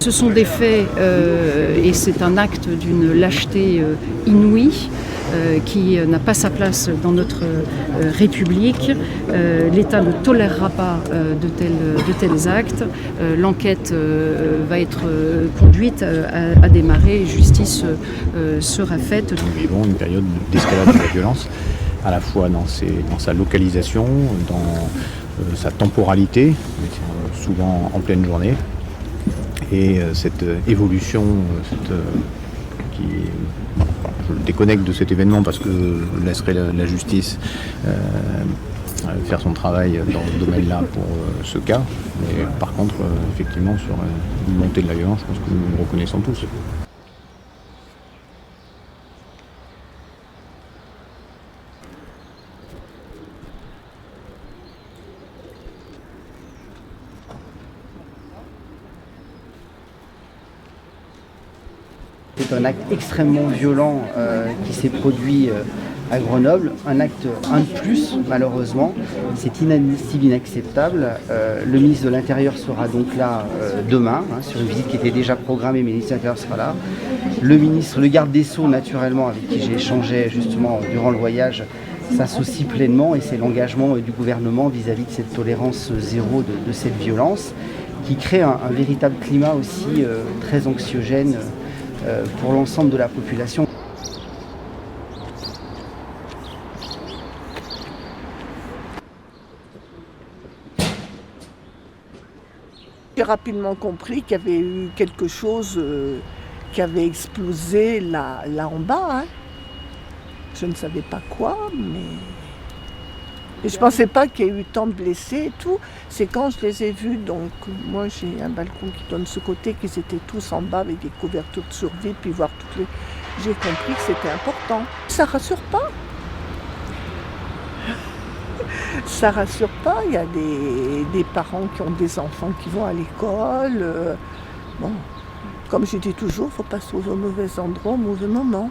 Ce sont des faits, et c'est un acte d'une lâcheté inouïe, qui n'a pas sa place dans notre République. L'État ne tolérera pas de tels actes. L'enquête va être conduite à démarrer et justice sera faite. Nous vivons une période d'escalade de la violence, à la fois dans sa localisation, dans sa temporalité, souvent en pleine journée, et cette évolution je le déconnecte de cet événement parce que je laisserai la justice faire son travail dans ce domaine-là pour ce cas. Mais par contre, effectivement, sur une montée de la violence, je pense que nous le reconnaissons tous. C'est un acte extrêmement violent qui s'est produit à Grenoble, un acte de plus malheureusement, c'est inadmissible, inacceptable. Le ministre de l'Intérieur sera donc là demain, sur une visite qui était déjà programmée, mais le ministre de l'Intérieur sera là. Le garde des Sceaux naturellement, avec qui j'ai échangé justement durant le voyage, s'associe pleinement et c'est l'engagement du gouvernement vis-à-vis de cette tolérance zéro de cette violence qui crée un véritable climat aussi très anxiogène pour l'ensemble de la population. J'ai rapidement compris qu'il y avait eu quelque chose qui avait explosé là en bas. Hein. Je ne savais pas quoi, mais... Et je ne pensais pas qu'il y ait eu tant de blessés et tout. C'est quand je les ai vus, donc moi j'ai un balcon qui donne ce côté, qu'ils étaient tous en bas avec des couvertures de survie, puis voir toutes les... J'ai compris que c'était important. Ça rassure pas. Ça rassure pas. Il y a des parents qui ont des enfants qui vont à l'école. Bon, comme je dis toujours, il ne faut pas se trouver au mauvais endroit, au mauvais moment.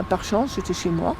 Par chance, j'étais chez moi.